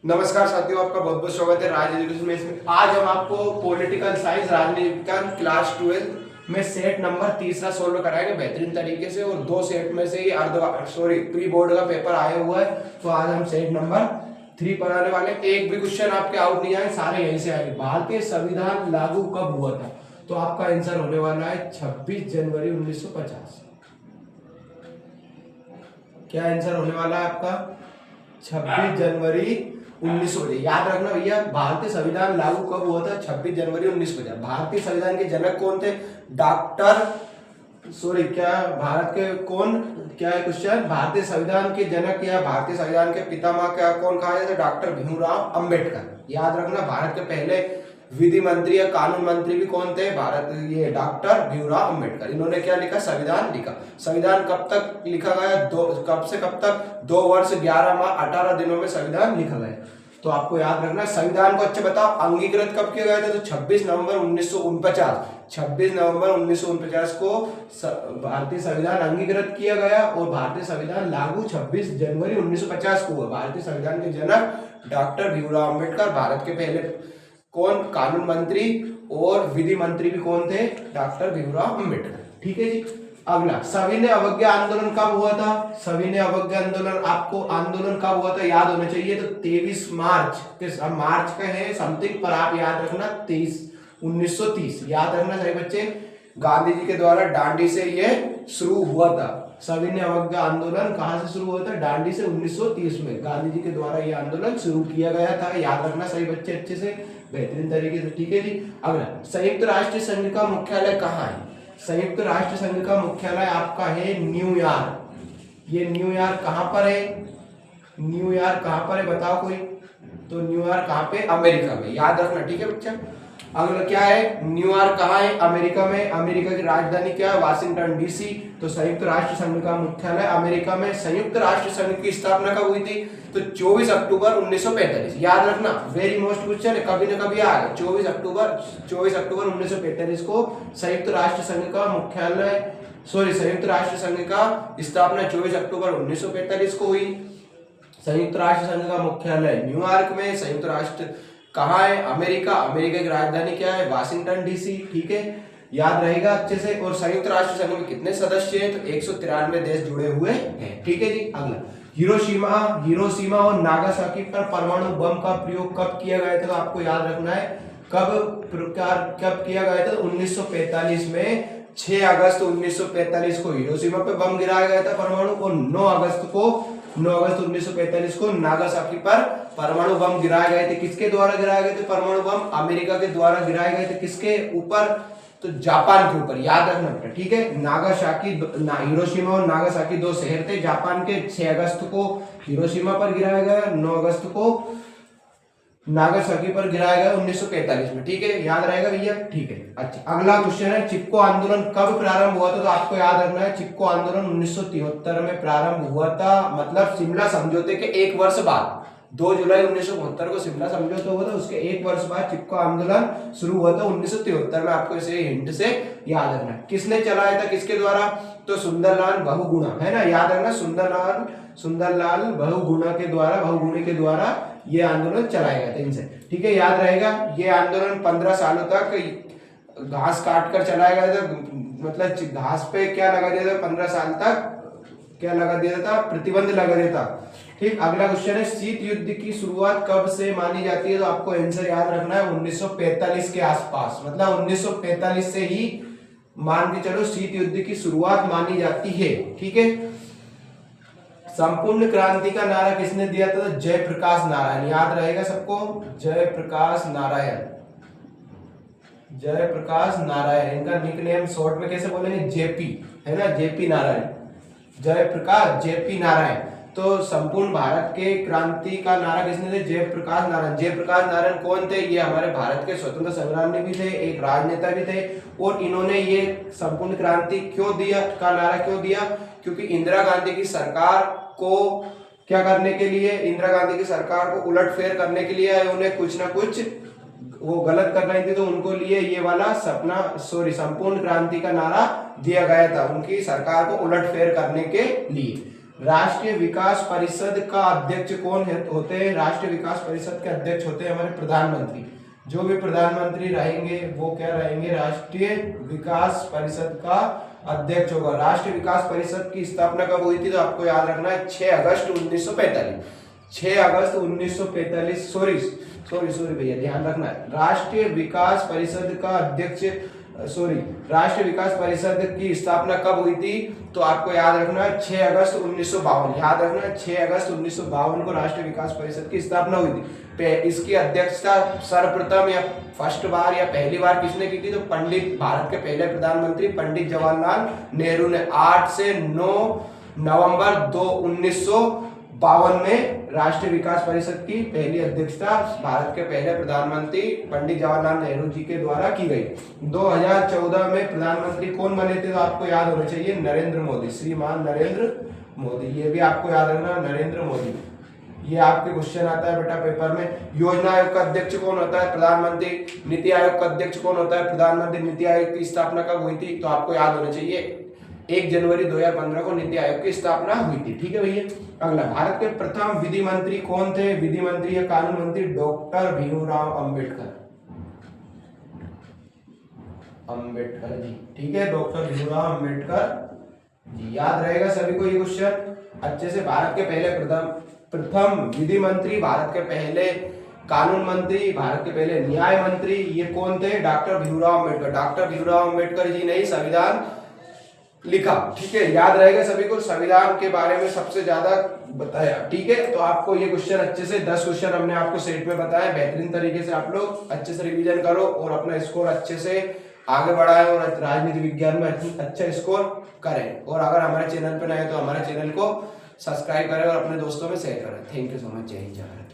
नमस्कार साथियों, आपका बहुत बहुत स्वागत है राज एजुकेशन में। इसमें आज हम आपको पॉलिटिकल साइंस राजनीति विज्ञान क्लास 12 में सेट नंबर तीसरा सोल्व कराएंगे बेहतरीन तरीके से। और दो सेट में से ही प्री बोर्ड का पेपर आया हुआ है, तो आज हम सेट नंबर 3 पढ़ाने वाले। एक भी क्वेश्चन आपके आउट नहीं आए, सारे यहीं से आएंगे। भारतीय संविधान लागू कब हुआ था? तो आपका आंसर होने वाला है 26 जनवरी 1950। क्या आंसर होने वाला है आपका? 26 जनवरी 1950। याद रखना भैया, भारतीय संविधान लागू कब हुआ था? 26 जनवरी 1950। भारतीय संविधान के जनक कौन थे? भारत के कौन, क्या है क्वेश्चन? भारतीय संविधान के जनक या भारतीय संविधान के पितामह क्या कौन कहा जाता है? डॉक्टर भीमराव अंबेडकर। याद रखना, भारत के पहले विधि मंत्री या कानून मंत्री भी कौन थे? ये डॉक्टर भीमराव अंबेडकर। इन्होंने क्या लिखा? संविधान लिखा। संविधान कब तक लिखा गया? कब से कब तक? 2 वर्ष 11 माह 18 दिनों में संविधान लिखा गया। तो आपको याद रखना, संविधान को अच्छे बताओ, अंगीकृत कब किया गया था? तो 26 नवंबर 1949। 26 नवंबर 1949 को भारतीय संविधान अंगीकृत किया गया और भारतीय संविधान लागू 26 जनवरी 1950 को हुआ। भारतीय संविधान के जनक डॉक्टर भीमराव अंबेडकर। भारत के पहले कौन? कानून मंत्री और विधि मंत्री भी कौन थे? डॉक्टर भीमराव अंबेडकर। ठीक है जी। अगला, सविनय अवज्ञा आंदोलन कब हुआ था? सविनय अवज्ञा आंदोलन, आपको आंदोलन कब हुआ था याद होना चाहिए। तो 23 मार्च, मार्च का है समथिंग, पर आप याद रखना 1930 याद रखना सही बच्चे। गांधी जी के द्वारा डांडी से ये शुरू हुआ था। सविनय अवज्ञा आंदोलन कहां से शुरू हुआ था? डांडी से 1930 में गांधी जी के द्वारा ये आंदोलन शुरू किया गया था। याद रखना सही बच्चे अच्छे से, बेहतरीन तरीके से। ठीक है जी। अगला, संयुक्त राष्ट्र संघ का मुख्यालय कहाँ है? संयुक्त राष्ट्र संघ का मुख्यालय आपका है न्यूयॉर्क। ये न्यूयॉर्क कहां पर है? न्यूयॉर्क कहां पर है बताओ कोई? तो न्यूयॉर्क कहां पे? अमेरिका में। याद रखना, ठीक है बच्चा। अगला क्या है? न्यूयॉर्क कहां है? अमेरिका में। अमेरिका की राजधानी क्या है? Washington DC. तो संयुक्त राष्ट्र संघ का मुख्यालय अमेरिका में। संयुक्त राष्ट्र संघ की स्थापना कब हुई थी? तो 24 अक्टूबर 1945। याद रखना, वेरी मोस्ट क्वेश्चन है, कभी ना कभी आएगा। 24 अक्टूबर 1945 को संयुक्त राष्ट्र संघ का मुख्यालय संयुक्त राष्ट्र संघ का स्थापना 24 अक्टूबर 1945 को हुई। संयुक्त राष्ट्र संघ का मुख्यालय न्यूयॉर्क में। संयुक्त राष्ट्र कहाँ है? अमेरिका। अमेरिका की राजधानी क्या है? Washington DC. ठीक है, याद रहेगा अच्छे से। और संयुक्त राष्ट्र संघ में कितने सदस्य हैं? तो 193 देश जुड़े हुए हैं। ठीक है जी। अगला, हिरोशिमा और नागासाकी पर परमाणु बम का प्रयोग कब किया गया था? तो आपको याद रखना है कब किया गया था? 1945 में। 6 अगस्त 1945 को हिरोशिमा पे बम गिराया गया था परमाणु, और 9 अगस्त 1945 को नागासाकी पर परमाणु बम गिराए गए थे। किसके द्वारा गिराए गए थे परमाणु बम? अमेरिका के द्वारा गिराए गए थे। किसके ऊपर? तो जापान के ऊपर। याद रखना बेटा, ठीक है। हिरोशिमा और नागासाकी 2 शहर थे जापान के। 6 अगस्त को हिरोशिमा पर गिराया गया, 9 अगस्त को नागासाकी पर गिराया गया 1945 में। ठीक है, याद रहेगा भैया। ठीक है, अच्छा। अगला क्वेश्चन है, चिपको आंदोलन कब प्रारंभ हुआ था? तो आपको याद रखना है, चिपको आंदोलन 1973 में प्रारंभ हुआ था। मतलब शिमला समझौते के 1 वर्ष बाद, 2 जुलाई 1972 को शिमला समझौता हुआ था। उसके 1 वर्ष बाद चिपको आंदोलन शुरू हुआ था 1973 में। आपको इसे हिंट से याद रखना है। किसने चलाया था? किसके द्वारा? तो सुंदरलाल बहुगुणा, है ना। याद रखना, सुंदरलाल बहुगुणे के द्वारा ये आंदोलन चलाया गया था इनसे। ठीक है, याद रहेगा। ये आंदोलन 15 सालों तक घास काट कर चलाया गया था। मतलब घास पे क्या लगा दिया था? 15 साल तक क्या लगा दिया था? प्रतिबंध लगा दिया था। ठीक। अगला क्वेश्चन है, शीत युद्ध की शुरुआत कब से मानी जाती है? तो आपको आंसर याद रखना है 1945 के आसपास। मतलब 1945 से ही मान के चलो शीत युद्ध की शुरुआत मानी जाती है। ठीक है। संपूर्ण क्रांति का नारा किसने दिया था? तो जयप्रकाश नारायण। याद रहेगा सबको, जयप्रकाश नारायण। इनका निकनेम शॉर्ट में कैसे बोलेंगे? जेपी, है ना, जेपी नारायण। जयप्रकाश जेपी नारायण। तो संपूर्ण भारत के क्रांति का नारा किसने दिया? जयप्रकाश नारायण। जयप्रकाश नारायण कौन थे? ये हमारे भारत के स्वतंत्र संग्रामी भी थे, एक राजनेता भी थे। और इन्होंने ये संपूर्ण क्रांति का नारा क्यों दिया? क्योंकि इंदिरा गांधी की सरकार को क्या करने के लिए? इंदिरा गांधी की सरकार को उलटफेर करने के लिए उन्हें कुछ ना कुछ वो गलत कर रही थी, तो उनको लिए ये वाला संपूर्ण क्रांति का नारा दिया गया था, उनकी सरकार को उलटफेर करने के लिए। राष्ट्रीय विकास परिषद का अध्यक्ष कौन होते हैं? राष्ट्रीय विकास परिषद के अध्यक्ष होते हैं हमारे प्रधानमंत्री। जो भी प्रधानमंत्री रहेंगे वो क्या रहेंगे? राष्ट्रीय विकास परिषद का अध्यक्ष होगा। राष्ट्रीय विकास परिषद की स्थापना कब हुई थी? तो आपको याद रखना है 6 अगस्त 1945। 6 अगस्त 1945। सॉरी भैया, ध्यान रखना है। राष्ट्रीय विकास परिषद का अध्यक्ष राष्ट्रीय विकास परिषद की स्थापना कब हुई थी? तो आपको याद रखना है 6 अगस्त 1952। याद रखना है 6 अगस्त 1952 को राष्ट्रीय विकास परिषद की स्थापना हुई थी। इसकी अध्यक्षता सर्वप्रथम या फर्स्ट बार या पहली बार किसने की थी? तो भारत के पहले प्रधानमंत्री पंडित जवाहरलाल नेहरू ने 8 से 9 नवंबर 1952 में राष्ट्रीय विकास परिषद की पहली अध्यक्षता भारत के पहले प्रधानमंत्री पंडित जवाहरलाल नेहरू जी के द्वारा की गई। 2014 में प्रधानमंत्री कौन बने थे? तो आपको याद होना चाहिए नरेंद्र मोदी, श्रीमान नरेंद्र मोदी। ये भी आपको याद रखना, नरेंद्र मोदी। ये आपके क्वेश्चन आता है बेटा पेपर में। योजना आयोग का अध्यक्ष कौन होता है? प्रधानमंत्री। नीति आयोग का अध्यक्ष कौन होता है? प्रधानमंत्री। नीति आयोग की स्थापना कब हुई थी? तो आपको याद होना चाहिए 1 जनवरी 2015 को नीति आयोग की स्थापना हुई थी। ठीक है भैया। अगला, भारत के प्रथम विधि मंत्री कौन थे? विधि मंत्री या कानून मंत्री? डॉक्टर भीमराव अंबेडकर जी। ठीक है, डॉक्टर भीमराव अंबेडकर जी। याद रहेगा सभी को ये क्वेश्चन अच्छे से। भारत के पहले प्रथम विधि मंत्री, भारत के पहले कानून मंत्री, भारत के पहले न्याय मंत्री, ये कौन थे? डॉक्टर भीमराव अंबेडकर। डॉक्टर भीमराव अंबेडकर जी ने ही संविधान लिखा। ठीक है, याद रहेगा सभी को, संविधान के बारे में सबसे ज्यादा बताया। ठीक है, तो आपको ये क्वेश्चन अच्छे से 10 क्वेश्चन हमने आपको सेट में बताया। बेहतरीन तरीके से आप लोग अच्छे से रिवीजन करो और अपना स्कोर अच्छे से आगे बढ़ाएं और राजनीति विज्ञान में अच्छा स्कोर करें। और अगर हमारे चैनल पर नए हैं तो हमारे चैनल को सब्सक्राइब करें और अपने दोस्तों में शेयर करें। Thank you so much. जय हिंद, जय भारत।